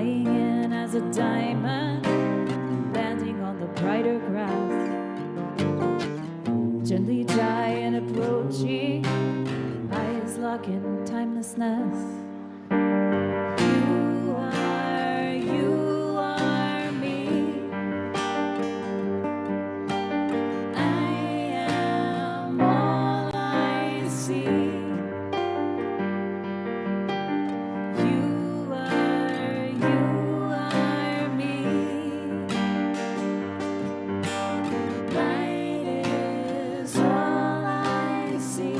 flying in as a diamond, landing on the brighter grass. Gently giant approaching, eyes lock in timelessness. You are me. I am all I see. You are me. Light is all I see.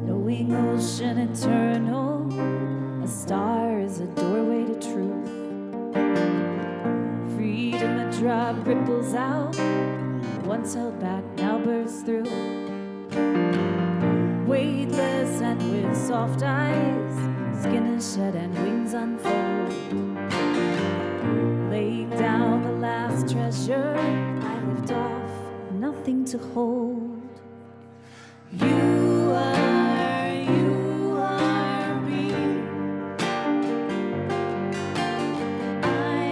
Knowing ocean eternal, a star is a doorway to truth. Freedom a drop ripples out, once held back now bursts through. Weightless and with soft eyes, skin is shed and wings unfold. Laying down the last treasure, I lift off, nothing to hold. You are me. I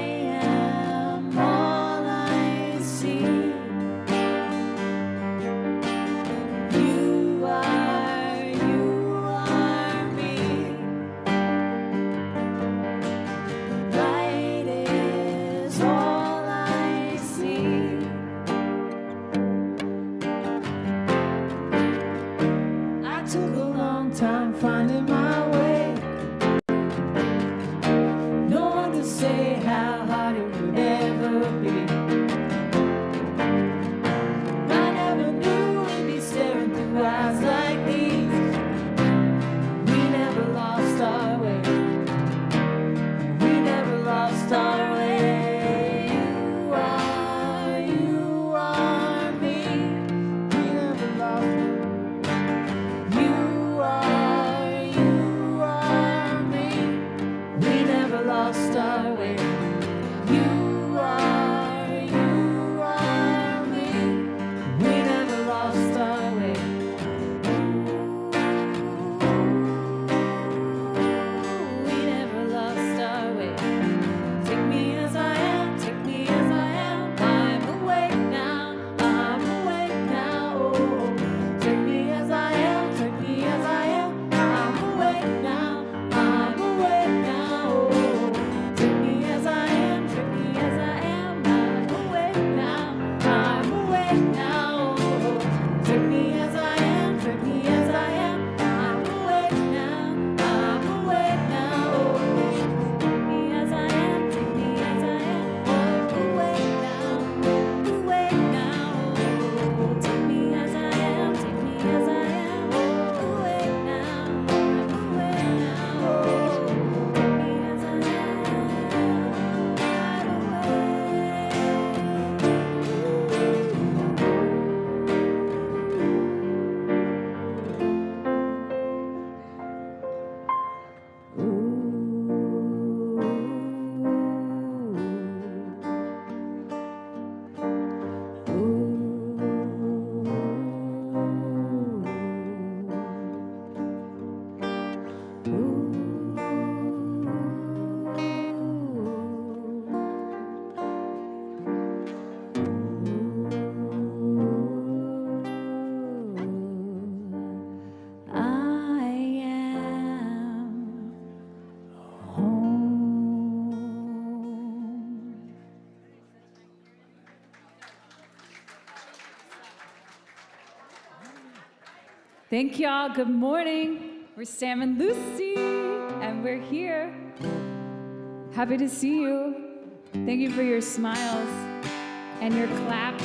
am all I see. You are me. Light is all I see. I took a long time finding my way. No one to say how hard it would ever be. I never knew we'd be staring through eyes like these. We never lost our way. We never lost our way. You are me. We never lost our way. You are me. We never lost our way. You are me. We never lost our way. We never lost our way. Take me as I am, take me as I am. I'm awake now, I'm awake now. Oh, take me as I am, take me as I am. I'm awake now, I'm awake now. Oh, take me as I am, take me as I am. I'm awake now, I'm awake now. Oh, take me as I am, take me as I am. I'm awake now, I'm awake now. Oh, take me as I am, take me as I am. I'm awake now, awake now. Oh, take me as I am, take me as I am. Awake now, I'm awake now. Oh, take me as I Thank y'all. Good morning. We're Sam and Lucy, and we're here. Happy to see you. Thank you for your smiles and your claps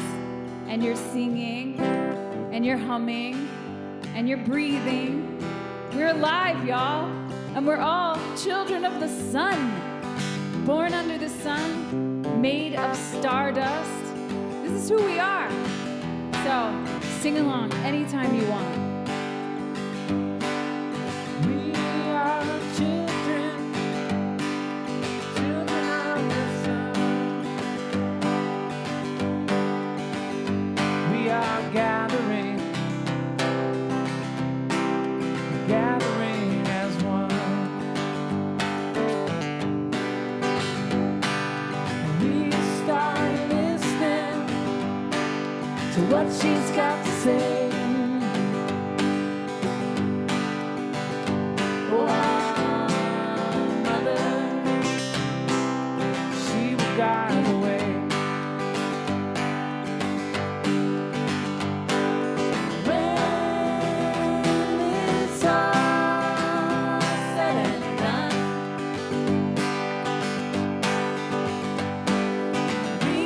and your singing and your humming and your breathing. We're alive, y'all, and we're all children of the sun, born under the sun, made of stardust. This is who we are. So sing along anytime you want. Gathering as one. she's got to say. Oh, our mother, she will guide the way. When it's all said and done, we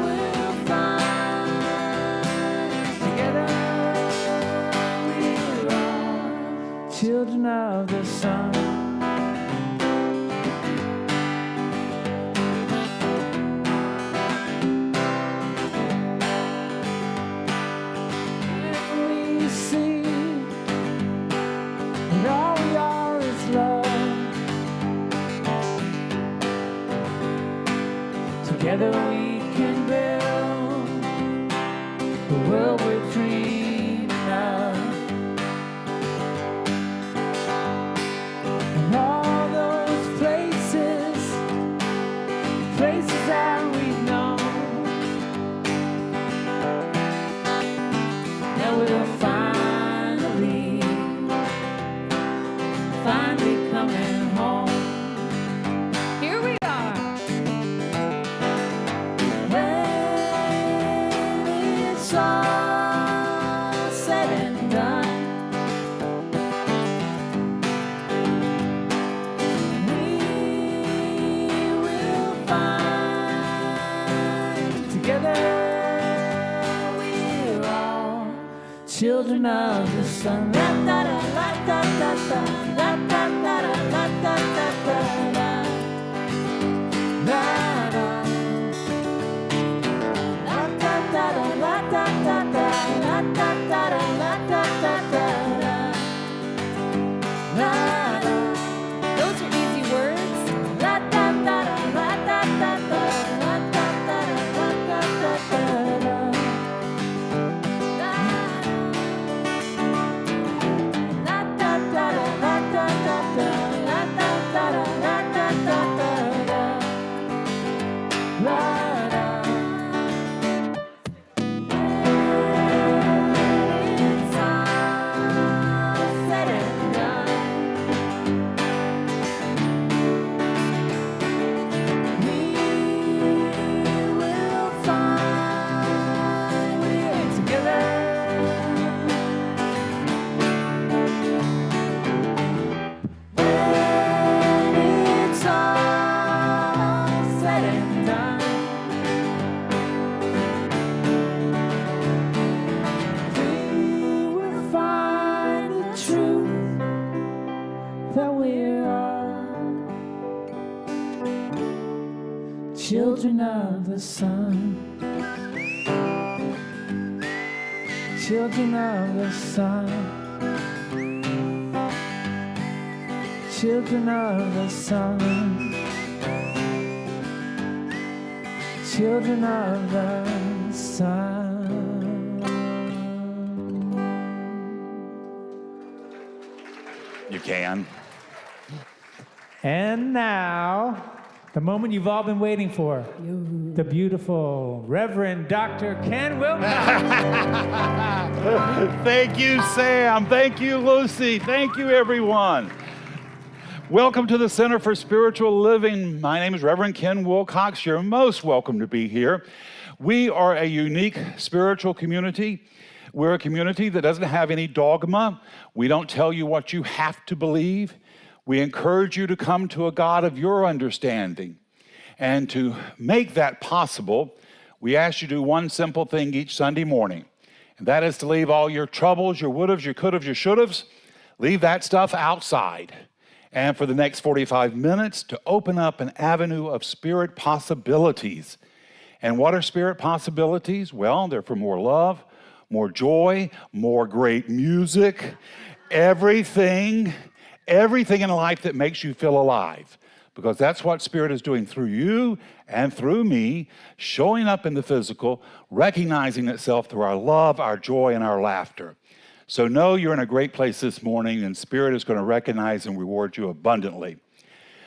will find together we're all children of the sun. When we see that all we are is love, together we can build the world we're dreaming of. And all those places that we've known, that we'll finally coming home. Here we are. When it's all said and done, we will find together we're all children of the sun. La da da la da da da, la da da da la da da da da. La da. La da da da la da da da, la da da da la da da da. La da. Those are easy words. La da da da la da da da, la da da da la da da da. La da da da la da da da, la da da da la da da da. La da. It's all said and done, we will find we're together. When it's all said and done, we will find the truth that we're all children of the sun. Children of the sun. Children of the sun. Children of the sun. You can. And now, the moment you've all been waiting for. The beautiful Reverend Dr. Ken Wilcox. Thank you, Sam. Thank you, Lucy. Thank you, everyone. Welcome to the Center for Spiritual Living. My name is Reverend Ken Wilcox. You're most welcome to be here. We are a unique spiritual community. We're a community that doesn't have any dogma. We don't tell you what you have to believe. We encourage you to come to a God of your understanding. And to make that possible, we ask you to do one simple thing each Sunday morning. And that is to leave all your troubles, your would-haves, your could-haves, your should-haves, leave that stuff outside. And for the next 45 minutes, to open up an avenue of spirit possibilities. And what are spirit possibilities? Well, they're for more love, more joy, more great music, everything in life that makes you feel alive. Because that's what Spirit is doing through you and through me, showing up in the physical, recognizing itself through our love, our joy, and our laughter. So know you're in a great place this morning, and Spirit is going to recognize and reward you abundantly.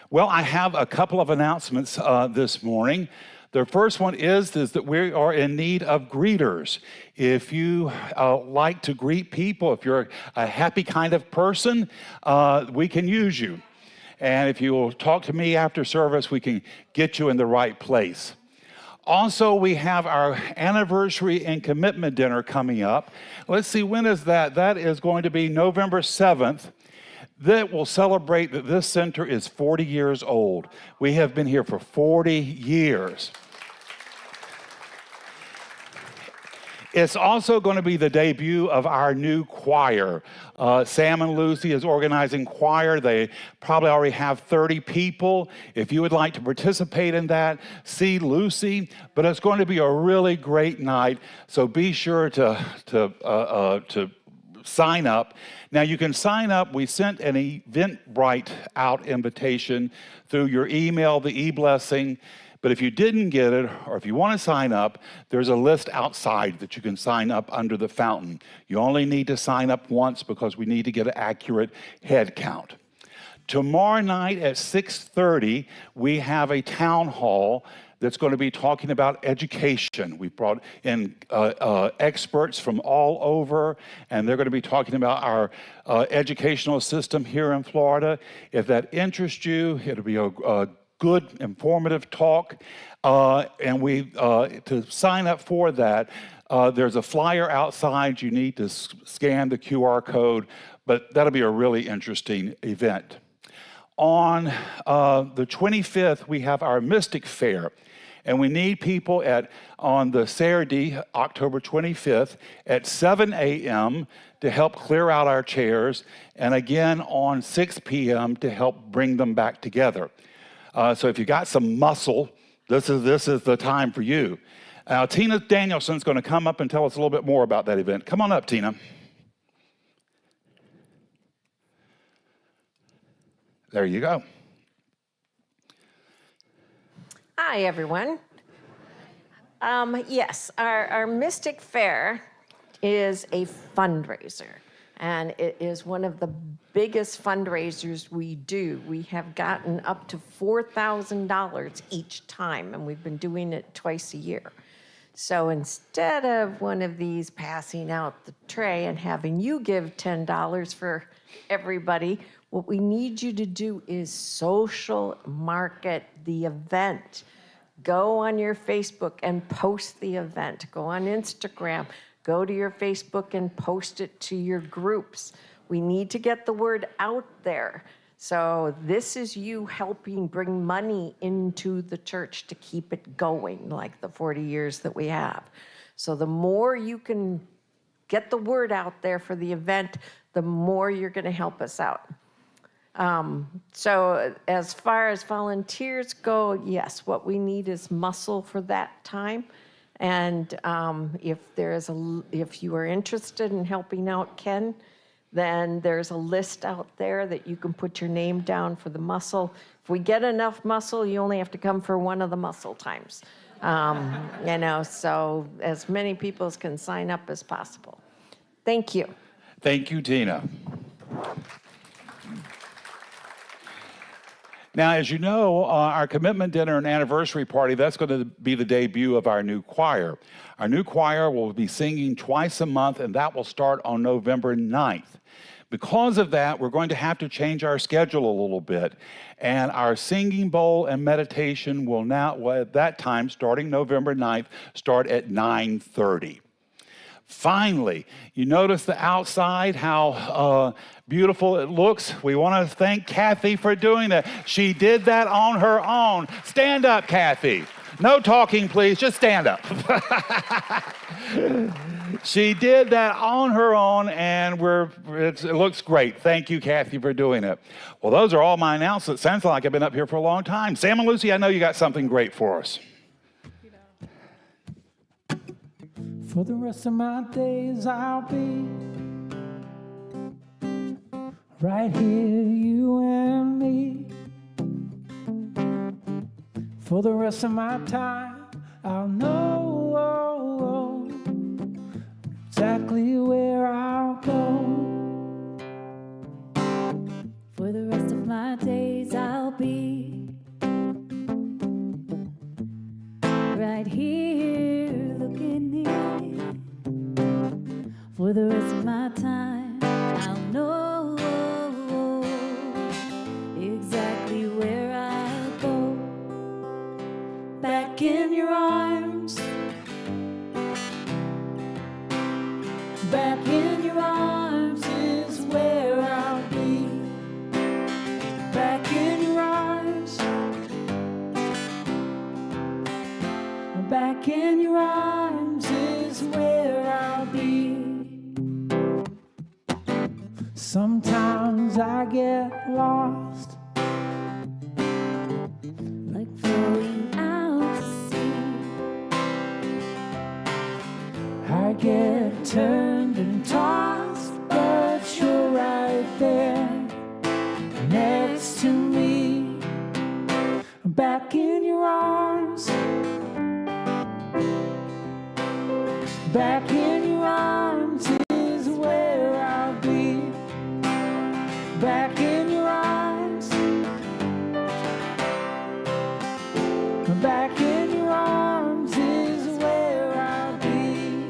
Well, I have a couple of announcements this morning. The first one is that we are in need of greeters. If you like to greet people, if you're a happy kind of person, we can use you. And if you will talk to me after service, we can get you in the right place. Also, we have our anniversary and commitment dinner coming up. Let's see, when is that? That is going to be November 7th. That will celebrate that this center is 40 years old. We have been here for 40 years. It's also going to be the debut of our new choir. Sam and Lucy is organizing choir. They probably already have 30 people. If you would like to participate in that, see Lucy. But it's going to be a really great night, so be sure to sign up. Now, you can sign up. We sent an Eventbrite out invitation through your email, the e-blessing. But if you didn't get it, or if you want to sign up, there's a list outside that you can sign up under the fountain. You only need to sign up once because we need to get an accurate head count. Tomorrow night at 6:30, we have a town hall that's going to be talking about education. We've brought in experts from all over, and they're going to be talking about our educational system here in Florida. If that interests you, it'll be a good, informative talk. And to sign up for that, there's a flyer outside. You need to scan the QR code, but that'll be a really interesting event. On the 25th, we have our Mystic Fair. And we need people on the Saturday, October 25th, at 7 a.m. to help clear out our chairs, and again on 6 p.m. to help bring them back together. So if you got some muscle, this is the time for you. Tina Danielson's going to come up and tell us a little bit more about that event. Come on up, Tina. There you go. Hi, everyone. Yes, our Mystic Fair is a fundraiser, and it is one of the biggest fundraisers we do. We have gotten up to $4,000 each time, and we've been doing it twice a year. So instead of one of these passing out the tray and having you give $10 for everybody, what we need you to do is social market the event. Go on your Facebook and post the event. Go on Instagram. Go to your Facebook and post it to your groups. We need to get the word out there. So this is you helping bring money into the church to keep it going, like the 40 years that we have. So the more you can get the word out there for the event, the more you're going to help us out. So as far as volunteers go, yes, what we need is muscle for that time. And if you are interested in helping out Ken, then there's a list out there that you can put your name down for the muscle. If we get enough muscle, you only have to come for one of the muscle times. So as many people as can sign up as possible. Thank you. Thank you, Tina. Now, as you know, our commitment dinner and anniversary party, that's going to be the debut of our new choir. Our new choir will be singing twice a month, and that will start on November 9th. Because of that, we're going to have to change our schedule a little bit. And our singing bowl and meditation will now, at that time, starting November 9th, start at 9:30. Finally, you notice the outside, how beautiful it looks. We want to thank Kathy for doing that. She did that on her own. Stand up, Kathy. No talking, please. Just stand up. She did that on her own, and it looks great. Thank you, Kathy, for doing it. Well, those are all my announcements. Sounds like I've been up here for a long time. Sam and Lucy, I know you got something great for us. For the rest of my days, I'll be right here, you and me. For the rest of my time, I'll know exactly where I'll go. For the rest of my days, I'll be Sometimes I get lost. like floating out to sea. I get turned and tossed, but you're right there next to me. Back in your arms. Back in your arms is where I'll be. Back in your arms. Back in your arms is where I'll be.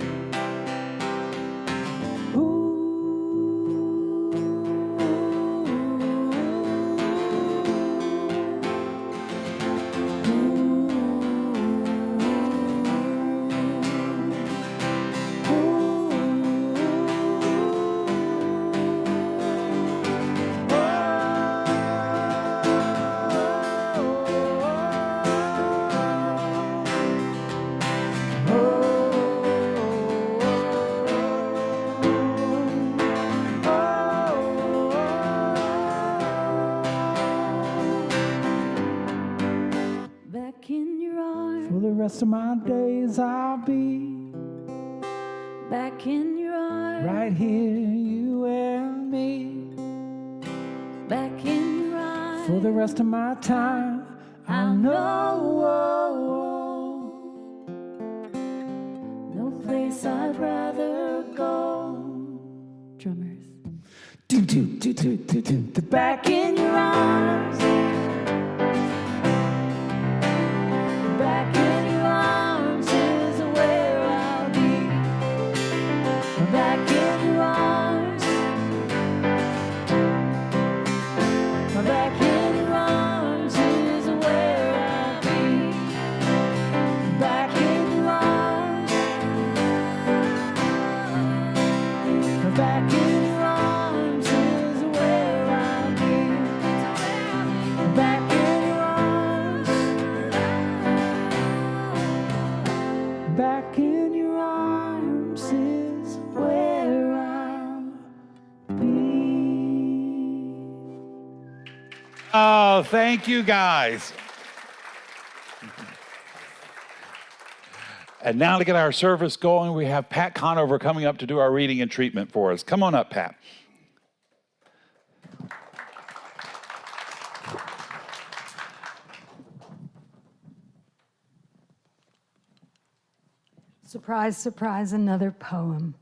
Back in your arms, For the rest of my days I'll be back in your arms, right here, you and me. back in your arms. For the rest of my time I'll know. No place I'd rather go. Drummers. Do, do, do, do, do, do. Back in your arms. Back in your arms is where I'll be. Back in your arms. Back in your arms is where I'll be. Back in your arms. Back in your arms is where I'll be. Back in your arms. Back in your arms is where I'll be. Oh, thank you guys. And now to get our service going, we have Pat Conover coming up to do our reading and treatment for us. Come on up, Pat. Surprise, surprise, another poem.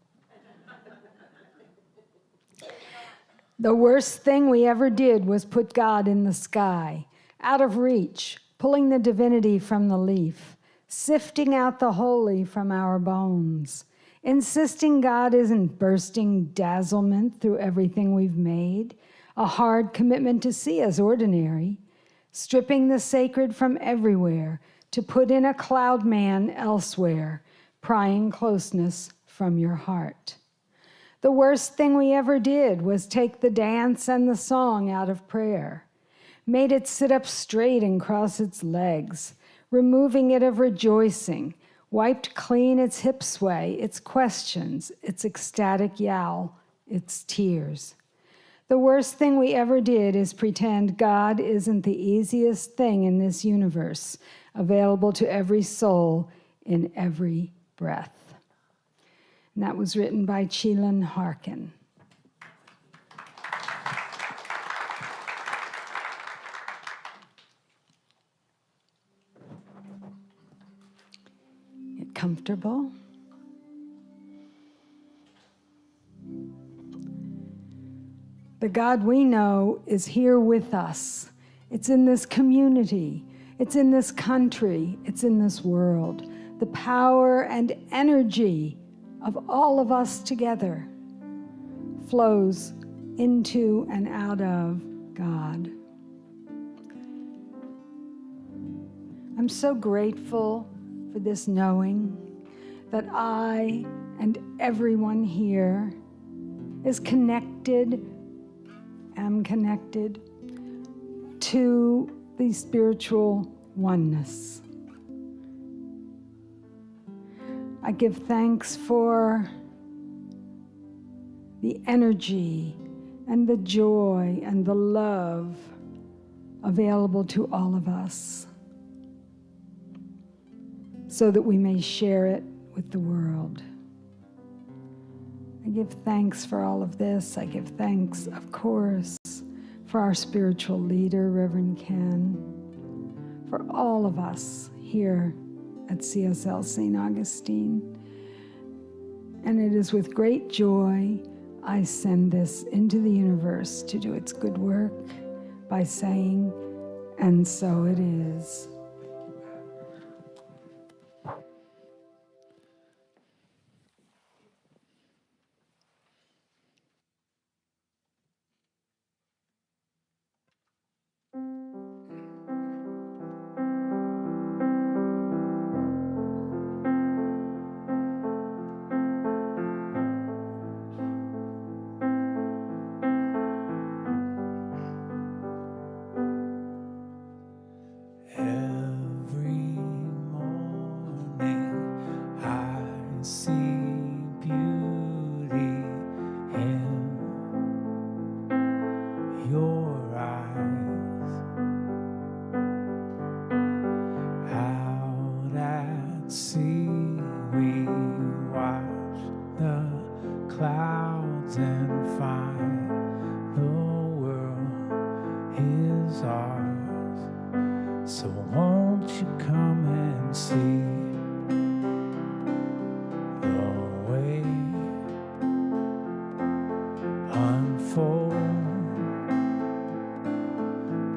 The worst thing we ever did was put God in the sky, out of reach, pulling the divinity from the leaf, sifting out the holy from our bones, insisting God isn't bursting dazzlement through everything we've made, a hard commitment to see as ordinary, stripping the sacred from everywhere to put in a cloud man elsewhere, prying closeness from your heart. The worst thing we ever did was take the dance and the song out of prayer, made it sit up straight and cross its legs, removing it of rejoicing, wiped clean its hip sway, its questions, its ecstatic yowl, its tears. The worst thing we ever did is pretend God isn't the easiest thing in this universe, available to every soul in every breath. And that was written by Chelan Harkin. Get comfortable. The God we know is here with us. It's in this community. It's in this country. It's in this world. The power and energy of all of us together flows into and out of God. I'm so grateful for this knowing that I and everyone here am connected to the spiritual oneness. I give thanks for the energy and the joy and the love available to all of us so that we may share it with the world. I give thanks for all of this. I give thanks, of course, for our spiritual leader, Reverend Ken, for all of us here at CSL St. Augustine. And it is with great joy I send this into the universe to do its good work by saying, and so it is. Every morning I see beauty in your eyes. Out at sea we watch the clouds and find the world is ours. So won't you come and see the way unfold,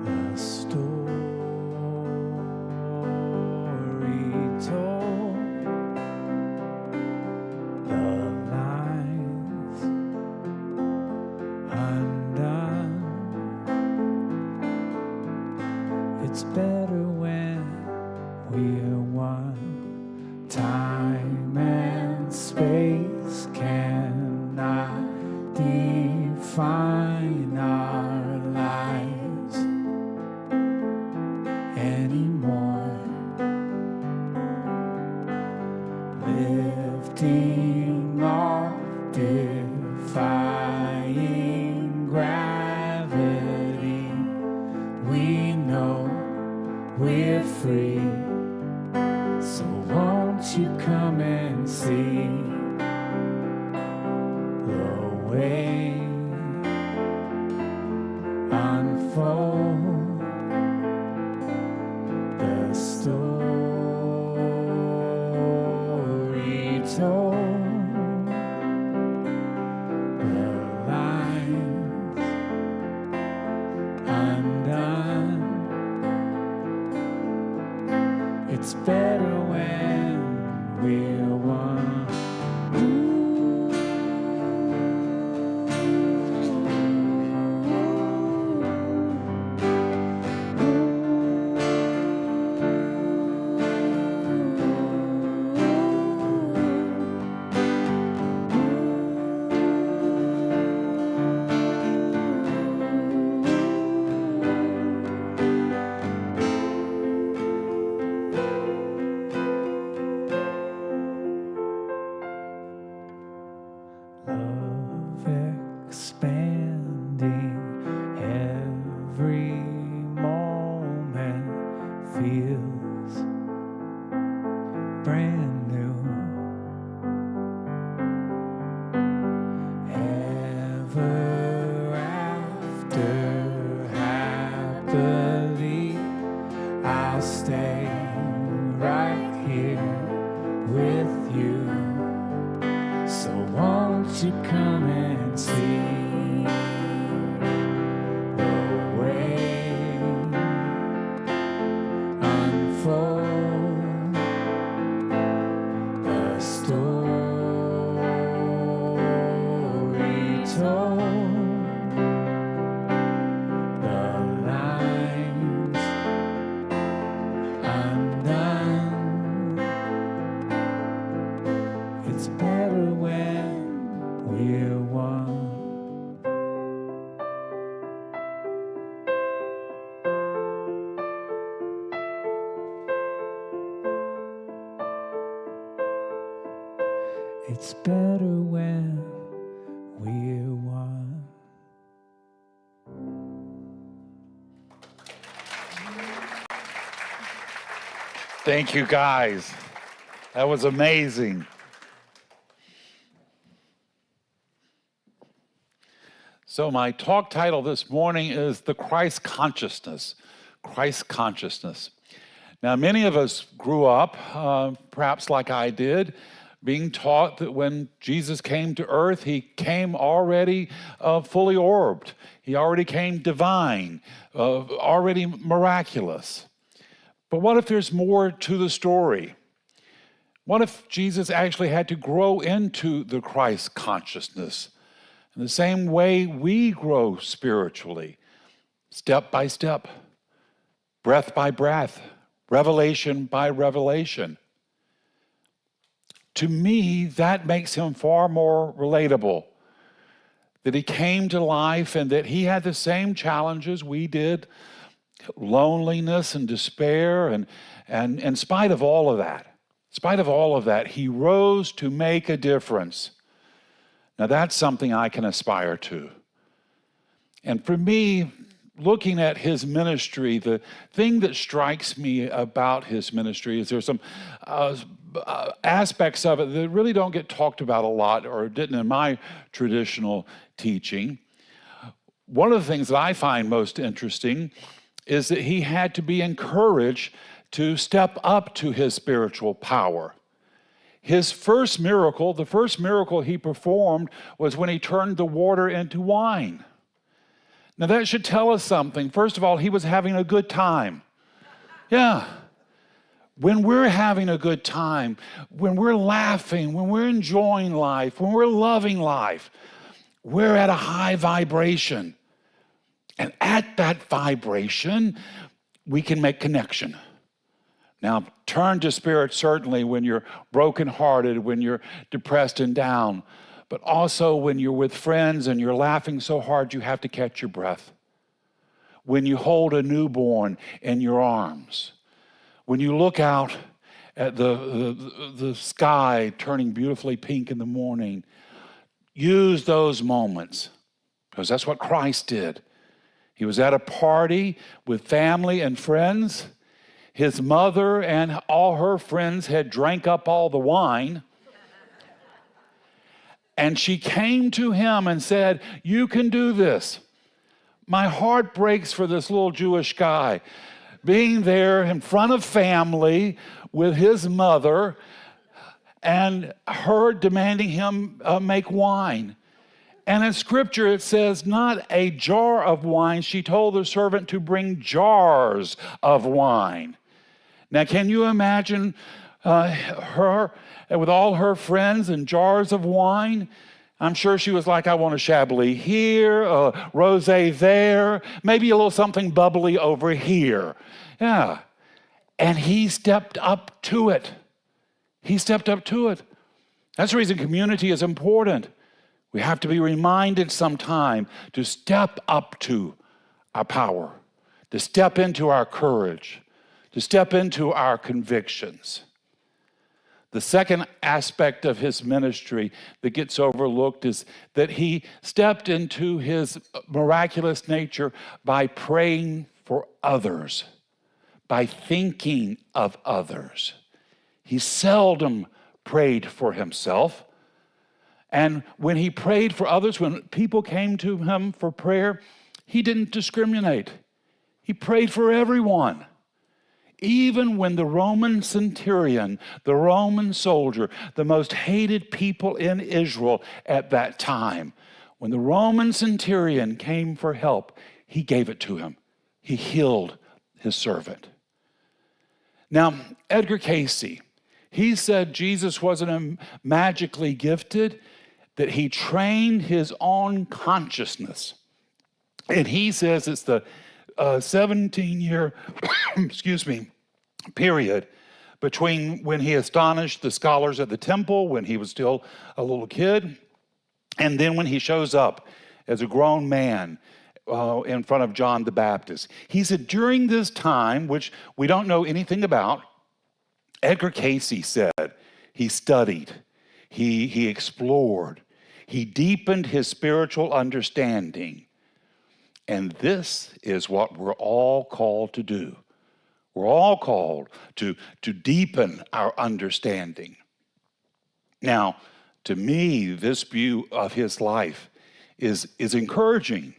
a story told, the lines undone. It's better when we're one. Time and space cannot define our lives anymore. Lifting off, defying gravity, we know we're free. So won't you come and see the way unfold, the story told, the lines undone. It's better when we're one. Love expanding, every moment feels brand new. Ever after, happily, I'll stay right here with you. So won't you come and see the way unfold, the story told, the lines undone. It's better when we're one. It's better when we're one. Thank you, guys. That was amazing. So my talk title this morning is The Christ Consciousness. Christ Consciousness. Now, many of us grew up, perhaps like I did, being taught that when Jesus came to earth, he came already fully orbed. He already came divine, already miraculous. But what if there's more to the story? What if Jesus actually had to grow into the Christ consciousness in the same way we grow spiritually, step by step, breath by breath, revelation by revelation? To me, that makes him far more relatable, that he came to life and that he had the same challenges we did, loneliness and despair, and in spite of all of that, he rose to make a difference. Now that's something I can aspire to. And for me, looking at his ministry, the thing that strikes me about his ministry is there's some aspects of it that really don't get talked about a lot, or didn't in my traditional teaching. One of the things that I find most interesting is that he had to be encouraged to step up to his spiritual power. His first miracle, the first miracle he performed, was when he turned the water into wine. Now that should tell us something. First of all, he was having a good time. Yeah. When we're having a good time, when we're laughing, when we're enjoying life, when we're loving life, we're at a high vibration. And at that vibration, we can make connection. Now, turn to spirit certainly when you're brokenhearted, when you're depressed and down, but also when you're with friends and you're laughing so hard you have to catch your breath. When you hold a newborn in your arms. When you look out at the sky turning beautifully pink in the morning. Use those moments, because that's what Christ did. He was at a party with family and friends. His mother and all her friends had drank up all the wine. And she came to him and said, "You can do this." My heart breaks for this little Jewish guy being there in front of family with his mother and her demanding him make wine. And in scripture it says, not a jar of wine. She told the servant to bring jars of wine. Now, can you imagine her with all her friends and jars of wine? I'm sure she was like, I want a Chablis here, a rosé there, maybe a little something bubbly over here. Yeah. And he stepped up to it. He stepped up to it. That's the reason community is important. We have to be reminded sometime to step up to our power, to step into our courage, to step into our convictions. The second aspect of his ministry that gets overlooked is that he stepped into his miraculous nature by praying for others, by thinking of others. He seldom prayed for himself. And when he prayed for others, when people came to him for prayer, he didn't discriminate. He prayed for everyone. Even when the Roman centurion, the Roman soldier, the most hated people in Israel at that time, when the Roman centurion came for help, he gave it to him. He healed his servant. Now, Edgar Casey, he said Jesus wasn't magically gifted, that he trained his own consciousness. And he says it's the 17-year, period between when he astonished the scholars at the temple, when he was still a little kid, and then when he shows up as a grown man in front of John the Baptist. He said during this time, which we don't know anything about, Edgar Casey said he studied, he explored, he deepened his spiritual understanding. And this is what we're all called to do. We're all called to deepen our understanding. Now, to me, this view of his life is encouraging.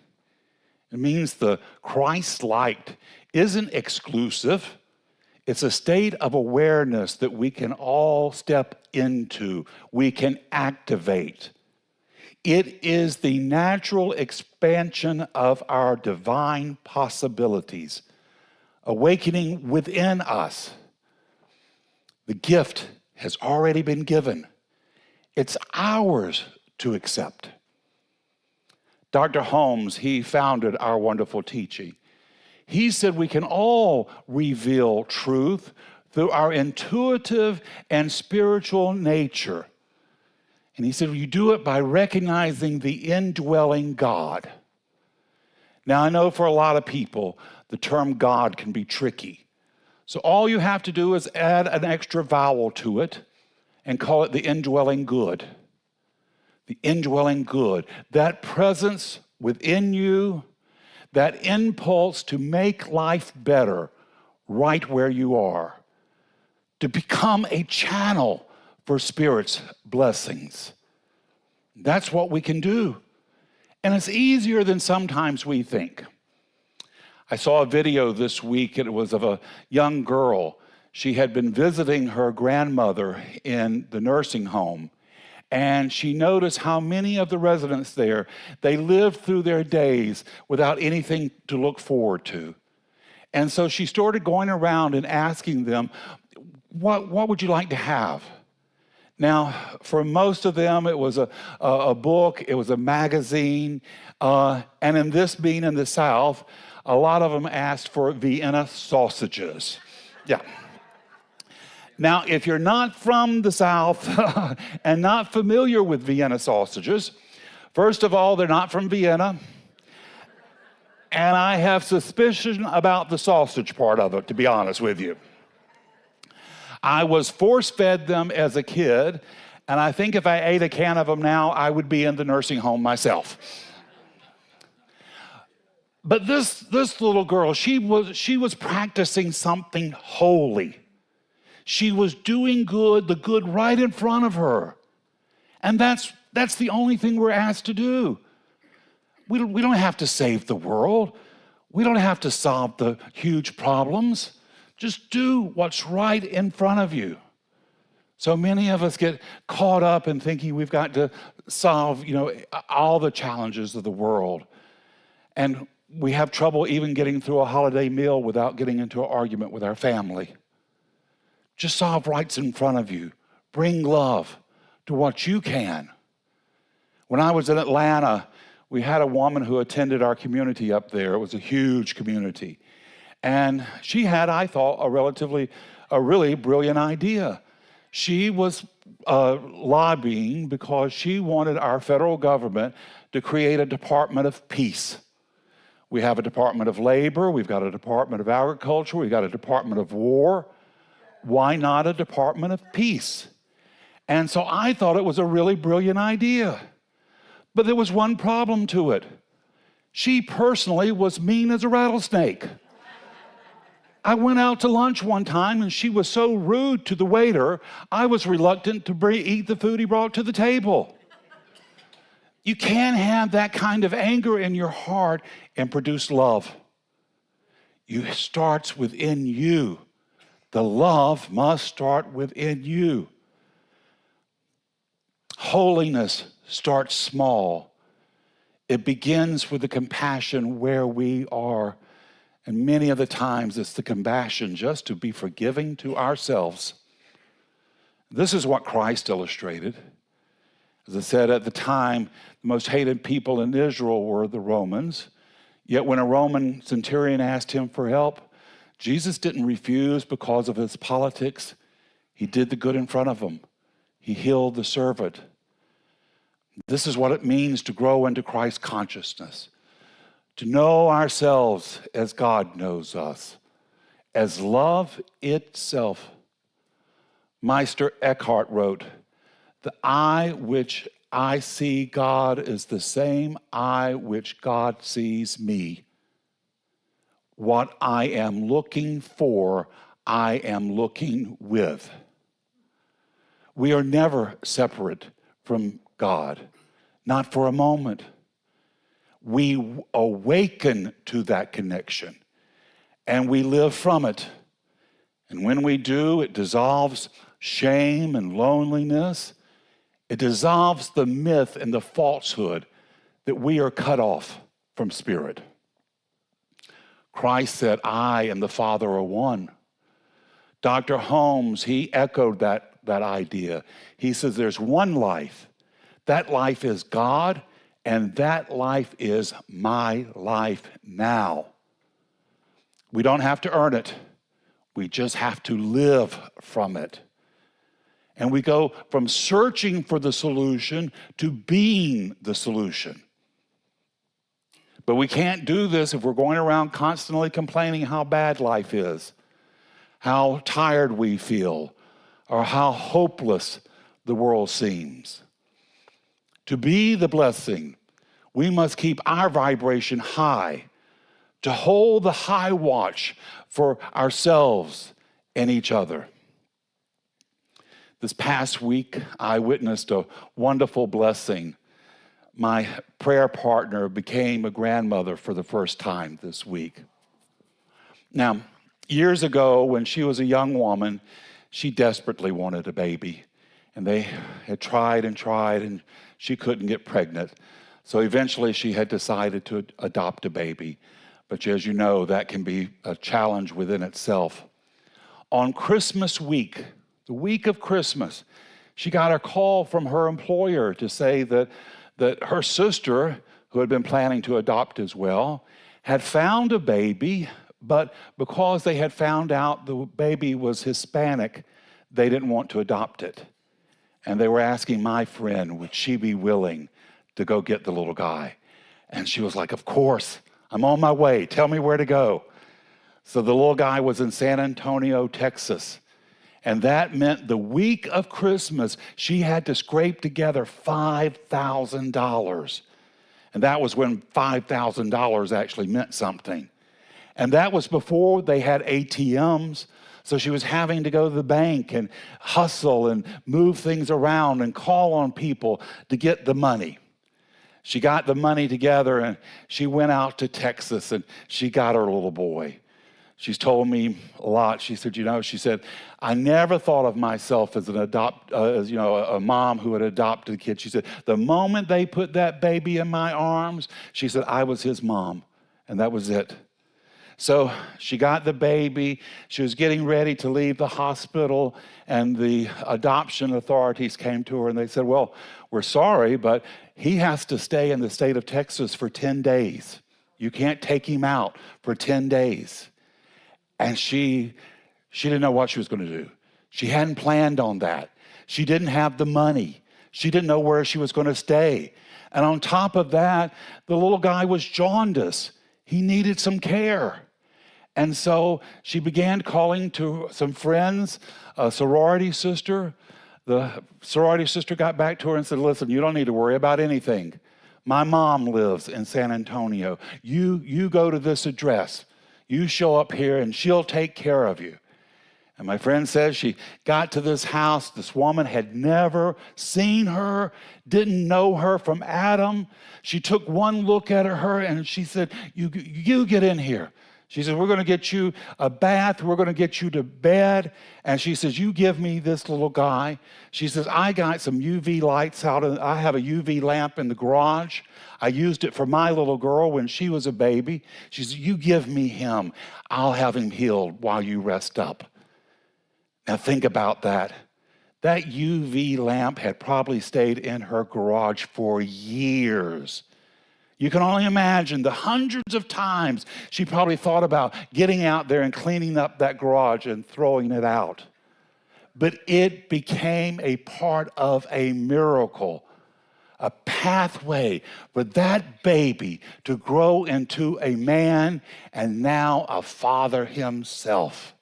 It means the Christ-like isn't exclusive. It's a state of awareness that we can all step into, we can activate. It is the natural expansion of our divine possibilities, awakening within us. The gift has already been given. It's ours to accept. Dr. Holmes, he founded our wonderful teaching. He said we can all reveal truth through our intuitive and spiritual nature. And he said you do it by recognizing the indwelling God. Now, I know for a lot of people, the term God can be tricky. So all you have to do is add an extra vowel to it and call it the indwelling good. The indwelling good. That presence within you, that impulse to make life better right where you are, to become a channel for Spirit's blessings. That's what we can do. And it's easier than sometimes we think. I saw a video this week, and it was of a young girl. She had been visiting her grandmother in the nursing home, and she noticed how many of the residents there, they lived through their days without anything to look forward to. And so she started going around and asking them, what would you like to have? Now, for most of them, it was a book, it was a magazine, and in this being in the South, a lot of them asked for Vienna sausages. Yeah. Now, if you're not from the South and not familiar with Vienna sausages, first of all, they're not from Vienna, and I have suspicion about the sausage part of it, to be honest with you. I was force-fed them as a kid, and I think if I ate a can of them now, I would be in the nursing home myself. But this little girl, she was practicing something holy. She was doing good, the good right in front of her. And that's the only thing we're asked to do. We don't have to save the world. We don't have to solve the huge problems. Just do what's right in front of you. So many of us get caught up in thinking we've got to solve, all the challenges of the world. And we have trouble even getting through a holiday meal without getting into an argument with our family. Just solve rights in front of you. Bring love to what you can. When I was in Atlanta, we had a woman who attended our community up there. It was a huge community. And she had, I thought, a really brilliant idea. She was lobbying because she wanted our federal government to create a Department of Peace. We have a Department of Labor, we've got a Department of Agriculture, we've got a Department of War. Why not a Department of Peace? And so I thought it was a really brilliant idea. But there was one problem to it. She personally was mean as a rattlesnake. I went out to lunch one time and she was so rude to the waiter, I was reluctant to eat the food he brought to the table. You can't have that kind of anger in your heart and produce love. It starts within you. The love must start within you. Holiness starts small. It begins with the compassion where we are. And many of the times it's the compassion just to be forgiving to ourselves. This is what Christ illustrated. As I said, at the time, the most hated people in Israel were the Romans. Yet when a Roman centurion asked him for help, Jesus didn't refuse because of his politics. He did the good in front of him. He healed the servant. This is what it means to grow into Christ consciousness. To know ourselves as God knows us, as love itself. Meister Eckhart wrote, "The eye which I see God is the same eye which God sees me." What I am looking for, I am looking with. We are never separate from God, not for a moment. We awaken to that connection and we live from it. And when we do, it dissolves shame and loneliness. It dissolves the myth and the falsehood that we are cut off from spirit. Christ said, I and the Father are one. Dr. Holmes, he echoed that idea. He says there's one life. That life is God, and that life is my life now. We don't have to earn it. We just have to live from it. And we go from searching for the solution to being the solution. But we can't do this if we're going around constantly complaining how bad life is, how tired we feel, or how hopeless the world seems. To be the blessing, we must keep our vibration high, to hold the high watch for ourselves and each other. This past week, I witnessed a wonderful blessing. My prayer partner became a grandmother for the first time this week. Now, years ago, when she was a young woman, she desperately wanted a baby. And they had tried, and she couldn't get pregnant. So eventually she had decided to adopt a baby. But as you know, that can be a challenge within itself. On Christmas week, the week of Christmas, she got a call from her employer to say that her sister, who had been planning to adopt as well, had found a baby, but because they had found out the baby was Hispanic, they didn't want to adopt it. And they were asking my friend, would she be willing to go get the little guy? And she was like, of course, I'm on my way. Tell me where to go. So the little guy was in San Antonio, Texas. And that meant the week of Christmas, she had to scrape together $5,000. And that was when $5,000 actually meant something. And that was before they had ATMs. So she was having to go to the bank and hustle and move things around and call on people to get the money. She got the money together and she went out to Texas and she got her little boy. She's told me a lot. She said, I never thought of myself as a mom who had adopted a kid. She said, the moment they put that baby in my arms, she said, I was his mom, and that was it. So she got the baby. She was getting ready to leave the hospital, and the adoption authorities came to her, and they said, well, we're sorry, but he has to stay in the state of Texas for 10 days. You can't take him out for 10 days. And she didn't know what she was going to do. She hadn't planned on that. She didn't have the money. She didn't know where she was going to stay. And on top of that, the little guy was jaundiced. He needed some care. And so she began calling to some friends, a sorority sister. The sorority sister got back to her and said, listen, you don't need to worry about anything. My mom lives in San Antonio. You go to this address. You show up here and she'll take care of you. And my friend says she got to this house. This woman had never seen her, didn't know her from Adam. She took one look at her and she said, you get in here. She said, we're going to get you a bath. We're going to get you to bed. And she says, you give me this little guy. She says, I got some UV lights out. I have a UV lamp in the garage. I used it for my little girl when she was a baby. She says, you give me him. I'll have him healed while you rest up. Now think about that. That UV lamp had probably stayed in her garage for years. You can only imagine the hundreds of times she probably thought about getting out there and cleaning up that garage and throwing it out. But it became a part of a miracle, a pathway for that baby to grow into a man and now a father himself.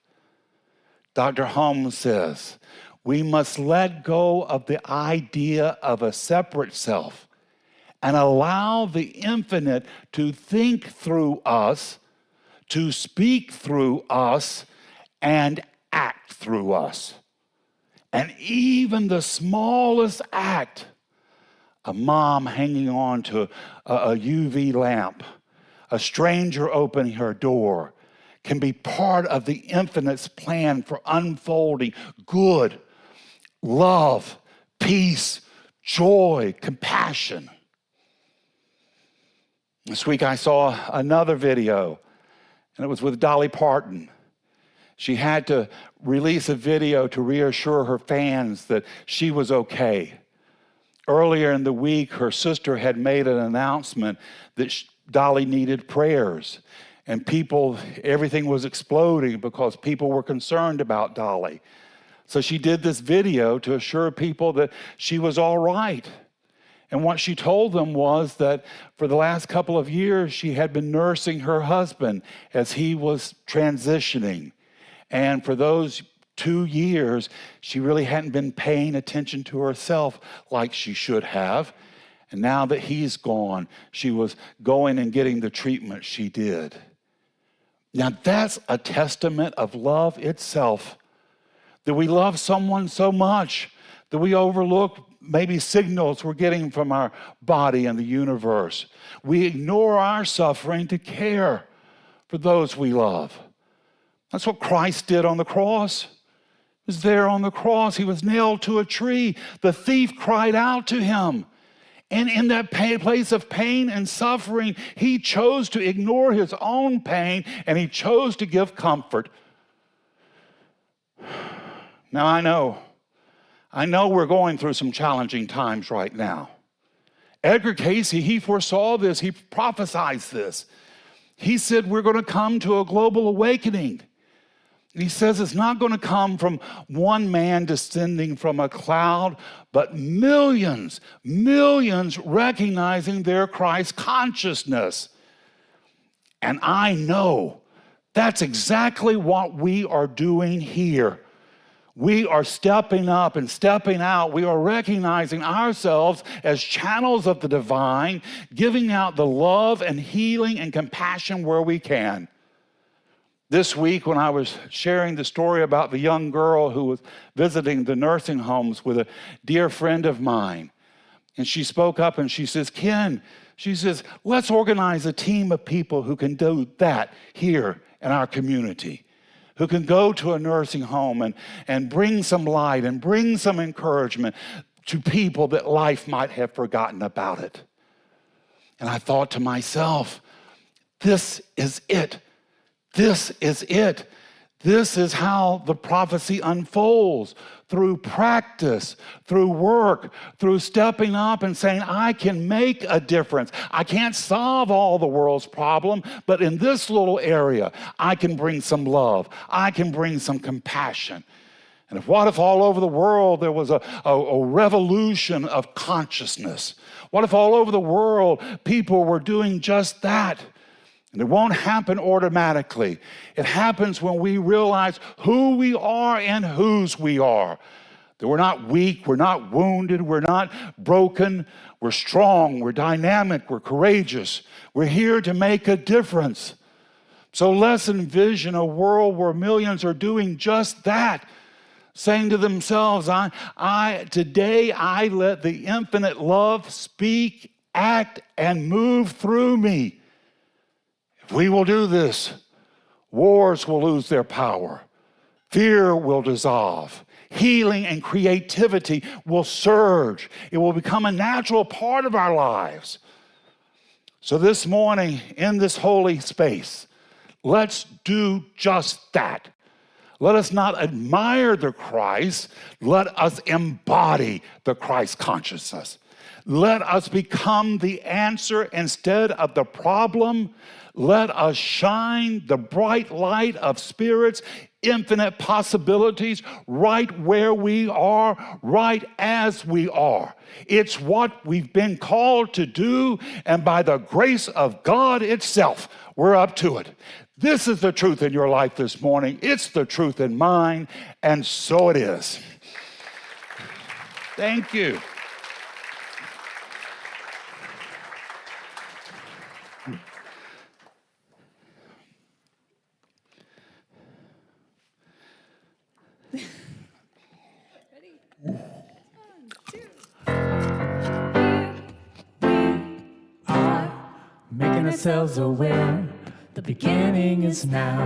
Dr. Holmes says, we must let go of the idea of a separate self and allow the infinite to think through us, to speak through us and act through us. And even the smallest act, a mom hanging on to a UV lamp, a stranger opening her door, can be part of the infinite's plan for unfolding good, love, peace, joy, compassion. This week I saw another video, and it was with Dolly Parton. She had to release a video to reassure her fans that she was okay. Earlier in the week, her sister had made an announcement that Dolly needed prayers. And everything was exploding because people were concerned about Dolly. So she did this video to assure people that she was all right. And what she told them was that for the last couple of years, she had been nursing her husband as he was transitioning. And for those 2 years, she really hadn't been paying attention to herself like she should have. And now that he's gone, she was going and getting the treatment she did. Now that's a testament of love itself, that we love someone so much that we overlook maybe signals we're getting from our body and the universe. We ignore our suffering to care for those we love. That's what Christ did on the cross. He was there on the cross. He was nailed to a tree. The thief cried out to him. And in that place of pain and suffering, he chose to ignore his own pain, and he chose to give comfort. Now, I know we're going through some challenging times right now. Edgar Casey, he foresaw this. He prophesied this. He said we're going to come to a global awakening. He says it's not going to come from one man descending from a cloud, but millions recognizing their Christ consciousness. And I know that's exactly what we are doing here. We are stepping up and stepping out. We are recognizing ourselves as channels of the divine, giving out the love and healing and compassion where we can. This week, when I was sharing the story about the young girl who was visiting the nursing homes with a dear friend of mine, and she spoke up and she says, Ken, she says, let's organize a team of people who can do that here in our community, who can go to a nursing home and bring some light and bring some encouragement to people that life might have forgotten about it. And I thought to myself, this is it. This is it. This is how the prophecy unfolds, through practice, through work, through stepping up and saying, I can make a difference. I can't solve all the world's problem, but in this little area, I can bring some love. I can bring some compassion. And what if all over the world there was a revolution of consciousness? What if all over the world people were doing just that? And it won't happen automatically. It happens when we realize who we are and whose we are. That we're not weak, we're not wounded, we're not broken, we're strong, we're dynamic, we're courageous. We're here to make a difference. So let's envision a world where millions are doing just that, saying to themselves, today I let the infinite love speak, act, and move through me. If we will do this, wars will lose their power. Fear will dissolve. Healing and creativity will surge. It will become a natural part of our lives. So this morning, in this holy space, let's do just that. Let us not admire the Christ. Let us embody the Christ consciousness. Let us become the answer instead of the problem. Let us shine the bright light of Spirit's infinite possibilities right where we are, right as we are. It's what we've been called to do, and by the grace of God itself, we're up to it. This is the truth in your life this morning. It's the truth in mine, and so it is. Thank you. making ourselves aware the beginning is now.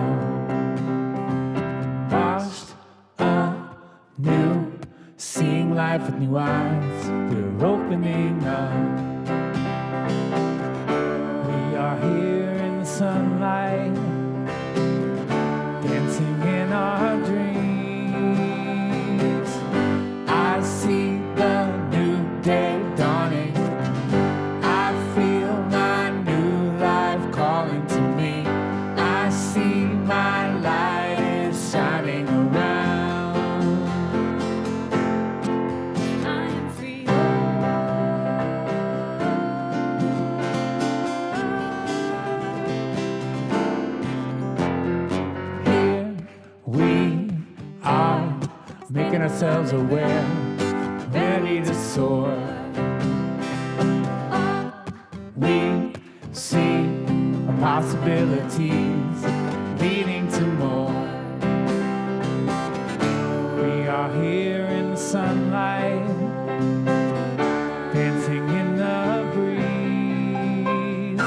Washed anew, seeing life with new eyes, we're opening up. We are here in the sunlight, dancing in our dreams. I see the new day dawning. I feel my new life calling to me. I see my light is shining around. I am free. Here we are, making ourselves aware, ready to soar. We see possibilities leading to more. We are here in the sunlight, dancing in the breeze.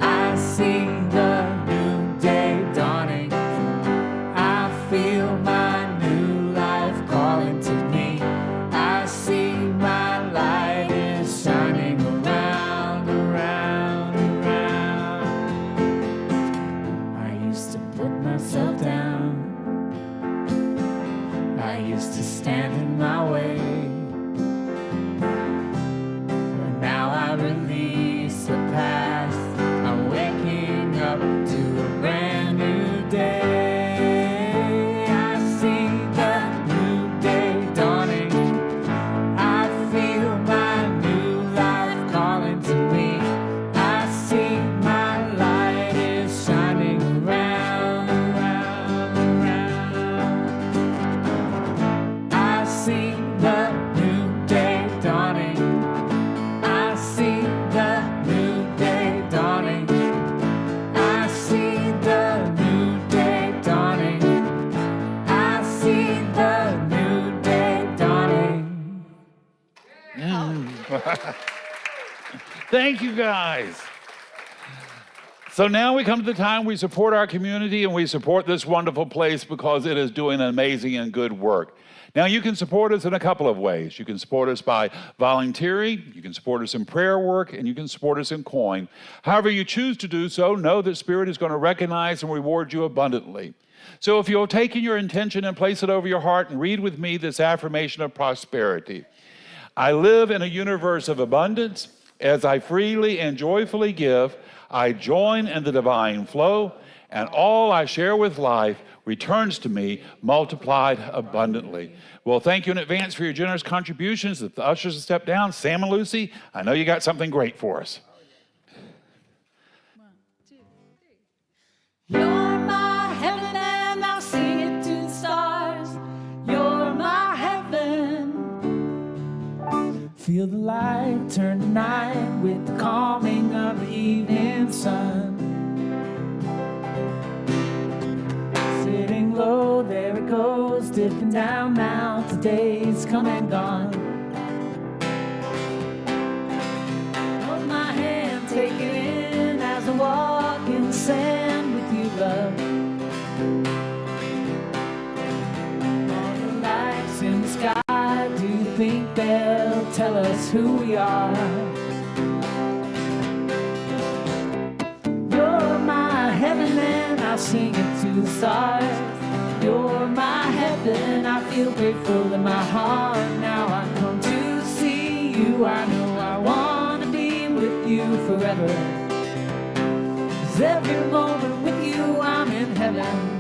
I see the new day dawning. I feel my new life calling to me. I see my light is shining around, around, around. I used to put myself down. I used to stand in my way. But now I release the past. I'm waking up to a brand new day. I see the new day dawning. I feel my new life calling to me. I see my light is shining around, around, around. I see the new day dawning. I see the new day dawning. I see the new day dawning. I see the new day dawning. Thank you, guys. So now we come to the time we support our community and we support this wonderful place because it is doing amazing and good work. Now, you can support us in a couple of ways. You can support us by volunteering, you can support us in prayer work, and you can support us in coin. However you choose to do so, know that Spirit is going to recognize and reward you abundantly. So if you'll take in your intention and place it over your heart and read with me this affirmation of prosperity. I live in a universe of abundance. As I freely and joyfully give, I join in the divine flow, and all I share with life returns to me multiplied abundantly. Well, thank you in advance for your generous contributions. If the ushers will step down, Sam and Lucy, I know you got something great for us. You're my heaven and I'll sing it to the stars. You're my heaven. Feel the light turn to night with the calming of the evening sun. Sitting low, there it goes, dipping down now. Today's come and gone. Hold my hand, take it in as I walk in the sand with you, love. All the lights in the sky, do you think they'll tell us who we are? You're my heaven and I'll sing it to the stars. You're my heaven, I feel grateful in my heart. Now I come to see you, I know I want to be with you forever. 'Cause every moment with you I'm in heaven.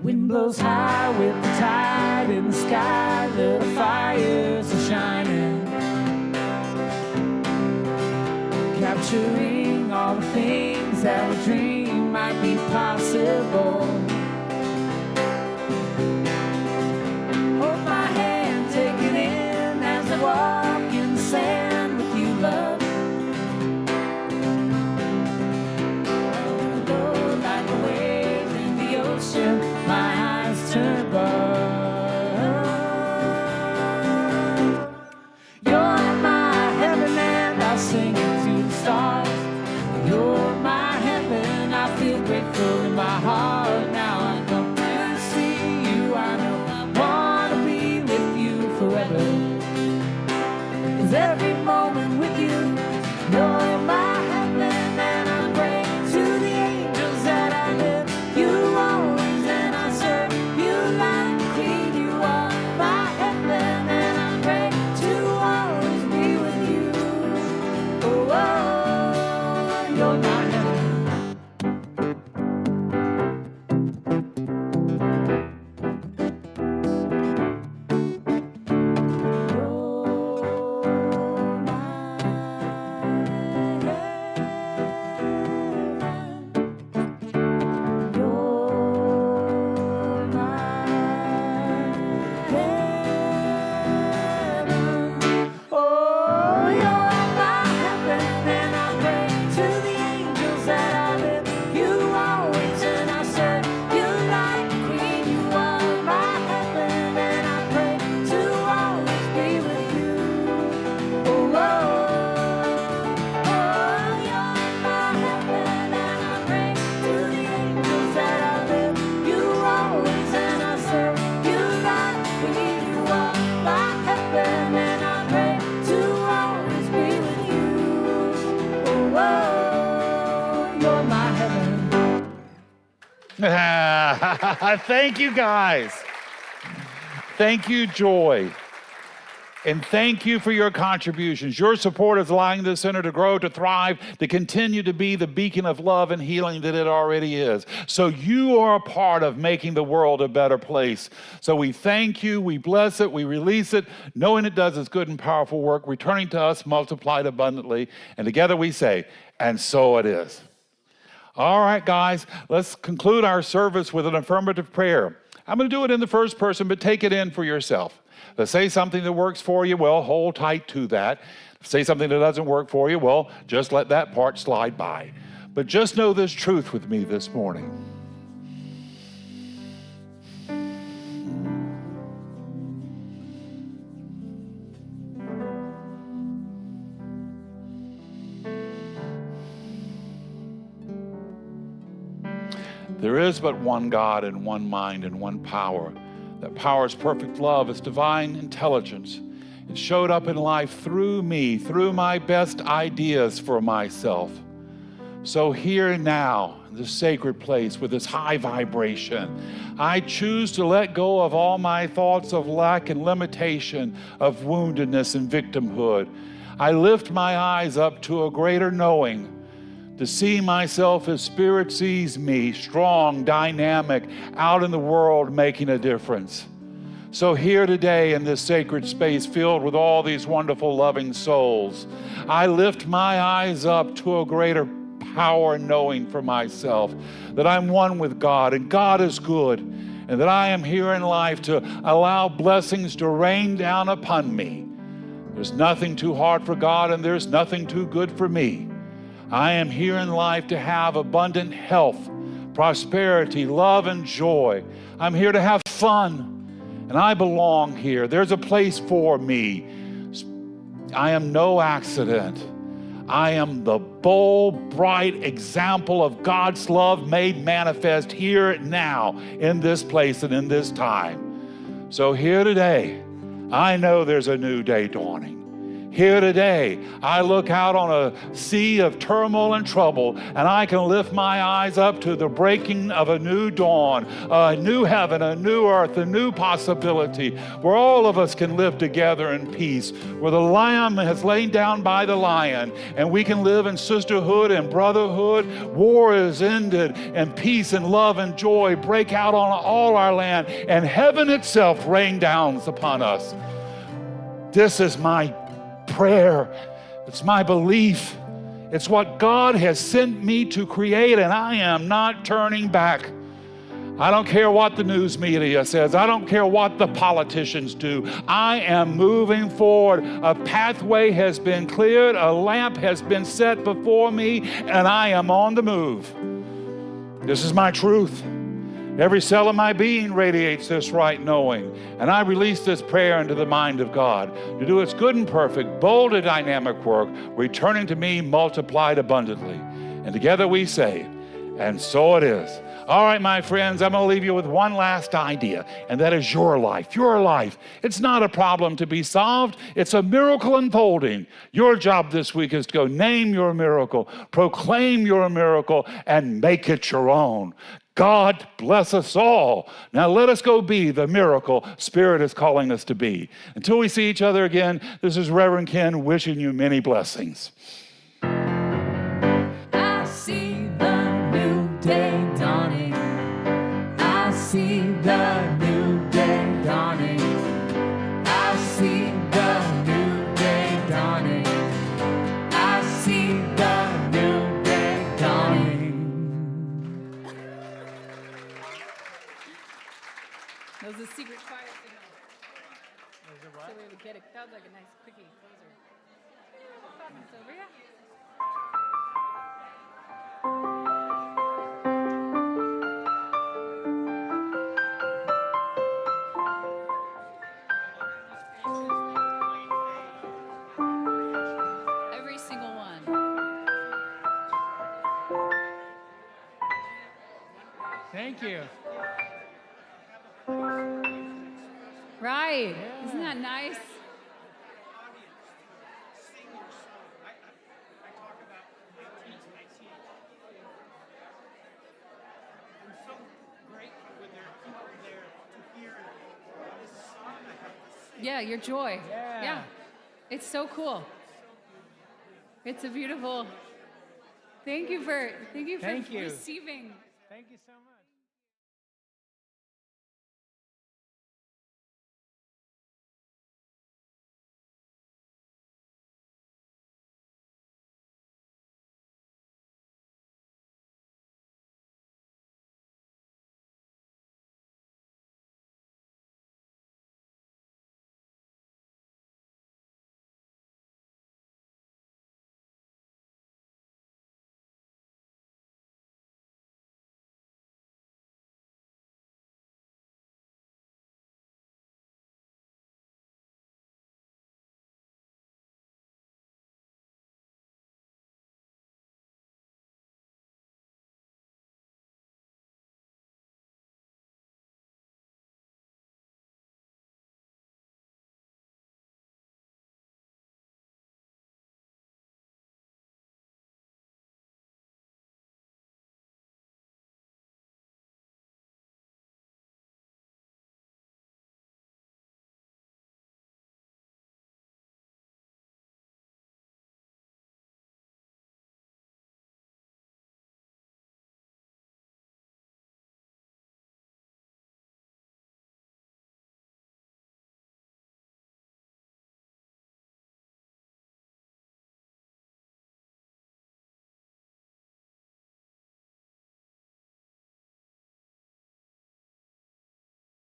Wind blows high with the tide in the sky, little fires are shining, capturing all the things that we dream might be possible. Hold my hand, take it in as I walk in the sand with you, love. Go like a wave in the ocean, my eyes turn blue. 'cause every moment with you, you're my heaven, and I pray to the angels that I live you always, and I serve you like a queen. You are my heaven, and I pray to always be with you. Oh, you're my heaven. Thank you, guys. Thank you, Joy. And thank you for your contributions. Your support is allowing this center to grow, to thrive, to continue to be the beacon of love and healing that it already is. So you are a part of making the world a better place. So we thank you, we bless it, we release it, knowing it does its good and powerful work, returning to us multiplied abundantly. And together we say, and so it is. All right, guys, let's conclude our service with an affirmative prayer. I'm going to do it in the first person, but take it in for yourself. Let's say something that works for you, well, hold tight to that. Say something that doesn't work for you, well, just let that part slide by. But just know this truth with me this morning. There is but one God and one mind and one power. That power is perfect love, it's divine intelligence. It showed up in life through me, through my best ideas for myself. So here and now, in this sacred place with this high vibration, I choose to let go of all my thoughts of lack and limitation, of woundedness and victimhood. I lift my eyes up to a greater knowing, to see myself as Spirit sees me, strong, dynamic, out in the world making a difference. So here today in this sacred space filled with all these wonderful loving souls, I lift my eyes up to a greater power knowing for myself that I'm one with God and God is good, and that I am here in life to allow blessings to rain down upon me. There's nothing too hard for God and there's nothing too good for me. I am here in life to have abundant health, prosperity, love, and joy. I'm here to have fun, and I belong here. There's a place for me. I am no accident. I am the bold, bright example of God's love made manifest here now, in this place and in this time. So here today, I know there's a new day dawning. Here today, I look out on a sea of turmoil and trouble, and I can lift my eyes up to the breaking of a new dawn, a new heaven, a new earth, a new possibility, where all of us can live together in peace, where the lamb has lain down by the lion, and we can live in sisterhood and brotherhood. War is ended, and peace and love and joy break out on all our land, and heaven itself rain down upon us. This is my prayer. It's my belief. It's what God has sent me to create, and I am not turning back. I don't care what the news media says. I don't care what the politicians do. I am moving forward. A pathway has been cleared. A lamp has been set before me, and I am on the move. This is my truth. Every cell of my being radiates this right knowing. And I release this prayer into the mind of God to do its good and perfect, bold and dynamic work, returning to me multiplied abundantly. And together we say, And so it is. All right, my friends, I'm going to leave you with one last idea, and that is your life. Your life. It's not a problem to be solved. It's a miracle unfolding. Your job this week is to go name your miracle, proclaim your miracle, and make it your own. God bless us all. Now let us go be the miracle Spirit is calling us to be. Until we see each other again, this is Reverend Ken wishing you many blessings. I see the new day dawning. I see the new day dawning. I see the new day dawning. I see the new day dawning. That was a secret choir signal. So we would get it. That was like a nice quickie closer. It's over, yeah. Every single one. Thank you. Right. Isn't that nice? Yeah, your joy. Yeah. It's so cool. It's a beautiful. Thank you for Thank you. receiving. Thank you so much.